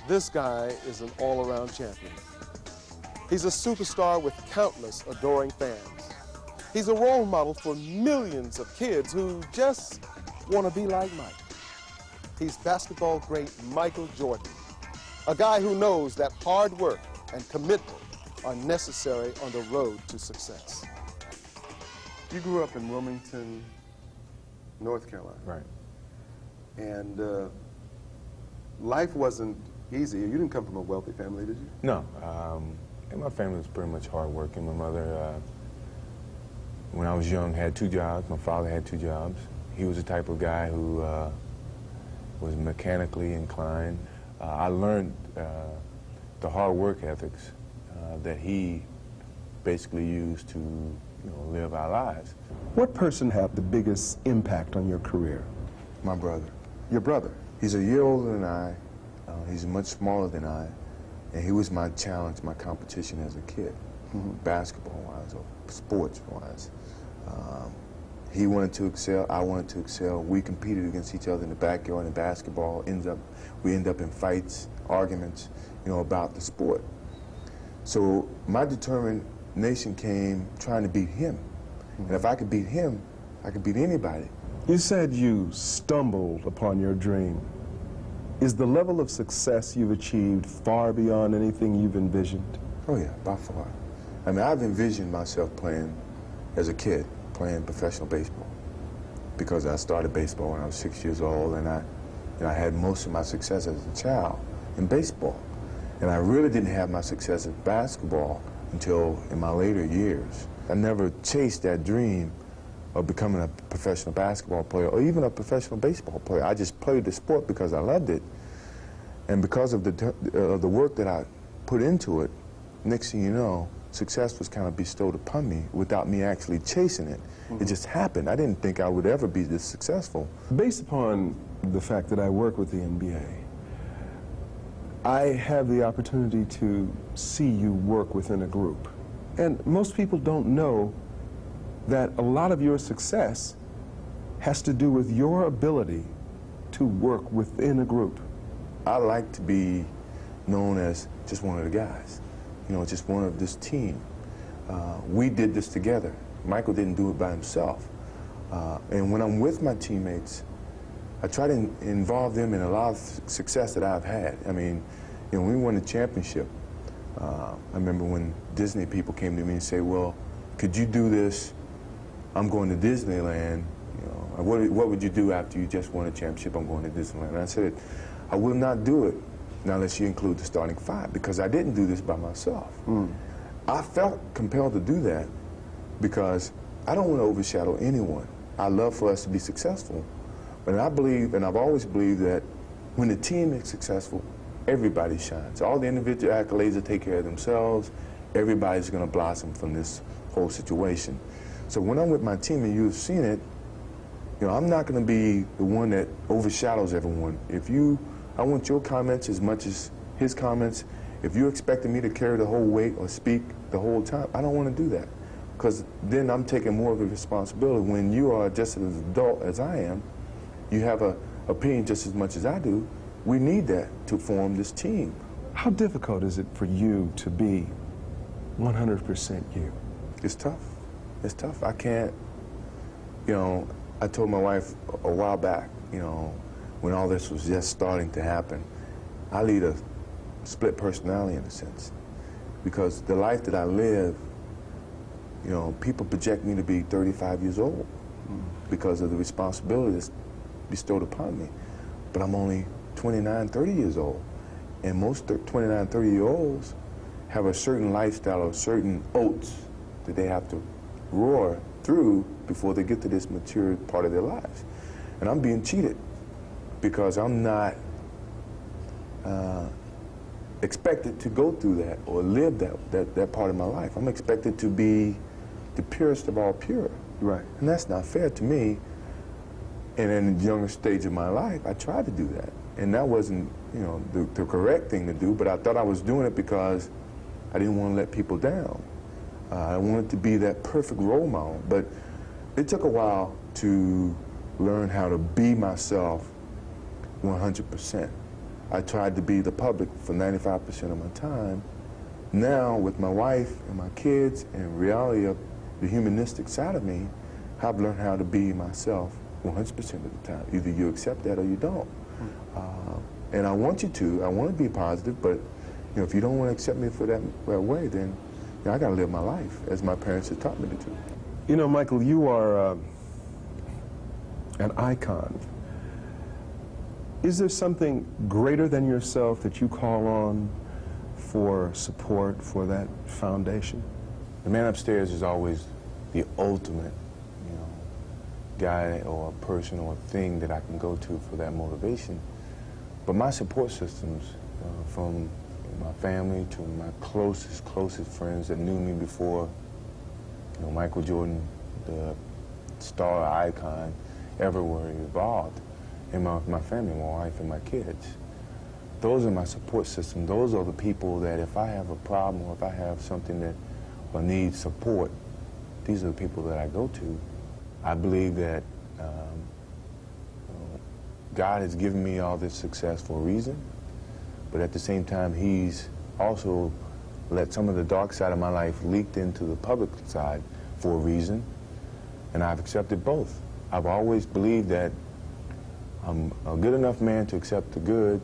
This guy is an all-around champion. He's a superstar with countless adoring fans. He's a role model for millions of kids who just want to be like Mike. He's basketball great Michael Jordan, a guy who knows that hard work and commitment are necessary on the road to success. You grew up in Wilmington, North Carolina. Right. And life wasn't easy. You didn't come from a wealthy family, did you? No. And my family was pretty much hardworking. My mother, when I was young, had 2 jobs. My father had 2 jobs. He was the type of guy who was mechanically inclined. I learned the hard work ethics that he basically used to, live our lives. What person had the biggest impact on your career? My brother. Your brother? He's a year older than I. He's much smaller than I. And he was my challenge, my competition as a kid, basketball-wise or sports-wise. He wanted to excel, I wanted to excel. We competed against each other in the backyard in basketball. We end up in fights, arguments, about the sport. So my determination came trying to beat him. And if I could beat him, I could beat anybody. You said you stumbled upon your dream. Is the level of success you've achieved far beyond anything you've envisioned? Oh yeah, by far. I mean, I've envisioned myself playing as a kid, playing professional baseball, because I started baseball when I was 6 years old, and I had most of my success as a child in baseball. And I really didn't have my success at basketball until in my later years. I never chased that dream of becoming a professional basketball player or even a professional baseball player. I just played the sport because I loved it. And because of the work that I put into it, next thing you know, success was kind of bestowed upon me without me actually chasing it. It just happened. I didn't think I would ever be this successful. Based upon the fact that I work with the NBA, I have the opportunity to see you work within a group. And most people don't know that a lot of your success has to do with your ability to work within a group. I like to be known as just one of the guys, just one of this team. We did this together. Michael didn't do it by himself. And when I'm with my teammates, I try to involve them in a lot of success that I've had. I mean, when we won the championship, I remember when Disney people came to me and said, well, could you do this? I'm going to Disneyland. What would you do after you just won a championship? I'm going to Disneyland. And I said, I will not do it unless you include the starting 5, because I didn't do this by myself. I felt compelled to do that because I don't want to overshadow anyone. I love for us to be successful. But I believe, and I've always believed, that when the team is successful, everybody shines. All the individual accolades will take care of themselves. Everybody's going to blossom from this whole situation. So when I'm with my team, and you've seen it, I'm not going to be the one that overshadows everyone. I want your comments as much as his comments. If you're expecting me to carry the whole weight or speak the whole time, I don't want to do that, because then I'm taking more of a responsibility. When you are just as adult as I am, you have an opinion just as much as I do. We need that to form this team. How difficult is it for you to be 100% you? It's tough. It's tough. I can't, I told my wife a while back, when all this was just starting to happen, I lead a split personality in a sense, because the life that I live, people project me to be 35 years old because of the responsibility that's bestowed upon me. But I'm only 29, 30 years old. And most 29, 30-year-olds have a certain lifestyle or certain oats that they have to roar through before they get to this mature part of their lives. And I'm being cheated because I'm not expected to go through that or live that part of my life. I'm expected to be the purest of all pure. Right. And that's not fair to me. And in the younger stage of my life, I tried to do that. And that wasn't, the correct thing to do, but I thought I was doing it because I didn't want to let people down. I wanted to be that perfect role model. But it took a while to learn how to be myself 100%. I tried to be the public for 95% of my time. Now, with my wife and my kids and reality of the humanistic side of me, I've learned how to be myself 100% of the time. Either you accept that or you don't. And I want you to. I want to be positive, but if you don't want to accept me for that way, then I got to live my life as my parents have taught me to do. You know, Michael, you are an icon. Is there something greater than yourself that you call on for support for that foundation? The man upstairs is always the ultimate, guy or person or thing that I can go to for that motivation. But my support systems, from my family to my closest friends that knew me before, Michael Jordan, the star icon, everywhere he evolved, and my family, my wife and my kids. Those are my support system. Those are the people that if I have a problem or if I have something that or need support, these are the people that I go to. I believe that God has given me all this success for a reason, but at the same time, He's also let some of the dark side of my life leaked into the public side for a reason, and I've accepted both. I've always believed that I'm a good enough man to accept the good,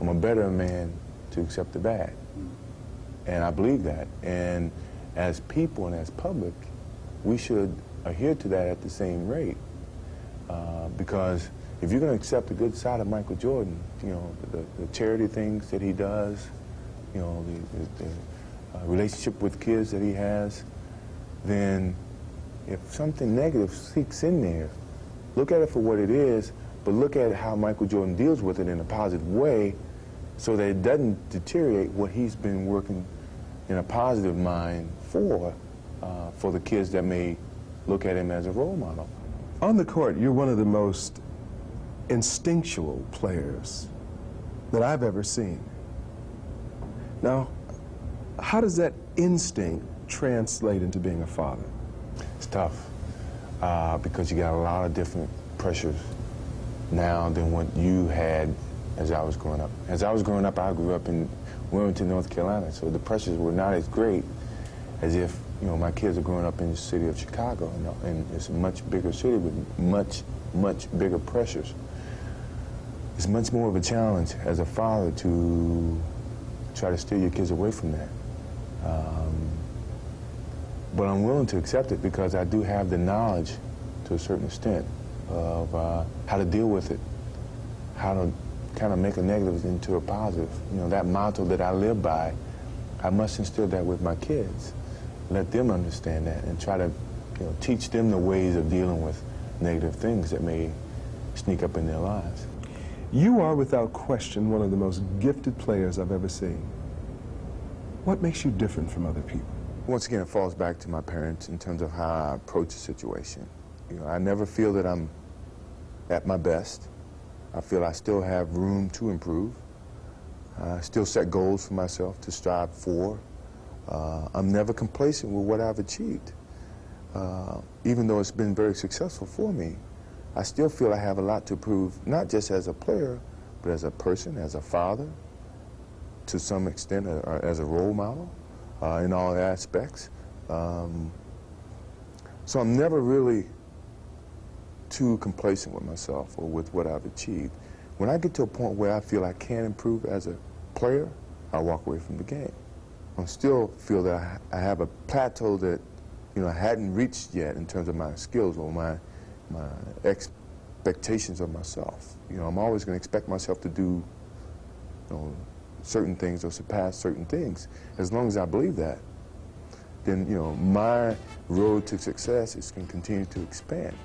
I'm a better man to accept the bad. And I believe that. And as people and as public, we should adhere to that at the same rate. Because if you're going to accept the good side of Michael Jordan, the charity things that he does, the relationship with kids that he has, then if something negative seeps in there, look at it for what it is, but look at how Michael Jordan deals with it in a positive way so that it doesn't deteriorate what he's been working in a positive mind for the kids that may look at him as a role model. On the court, you're one of the most instinctual players that I've ever seen. Now, how does that instinct translate into being a father? It's tough because you got a lot of different pressures now than what you had as I was growing up. As I was growing up, I grew up in Wilmington, North Carolina, so the pressures were not as great as if my kids are growing up in the city of Chicago, and it's a much bigger city with much bigger pressures. It's much more of a challenge as a father to try to steer your kids away from that. But I'm willing to accept it because I do have the knowledge to a certain extent of how to deal with it, how to kind of make a negative into a positive. That motto that I live by, I must instill that with my kids. Let them understand that and try to teach them the ways of dealing with negative things that may sneak up in their lives. You are, without question, one of the most gifted players I've ever seen. What makes you different from other people? Once again, it falls back to my parents in terms of how I approach the situation. I never feel that I'm at my best. I feel I still have room to improve. I still set goals for myself to strive for. I'm never complacent with what I've achieved. Even though it's been very successful for me, I still feel I have a lot to prove, not just as a player, but as a person, as a father, to some extent as a role model in all aspects. So I'm never really too complacent with myself or with what I've achieved. When I get to a point where I feel I can improve as a player, I walk away from the game. I still feel that I have a plateau that I hadn't reached yet in terms of my skills or my expectations of myself. I'm always going to expect myself to do certain things or surpass certain things. As long as I believe that, then my road to success is going to continue to expand.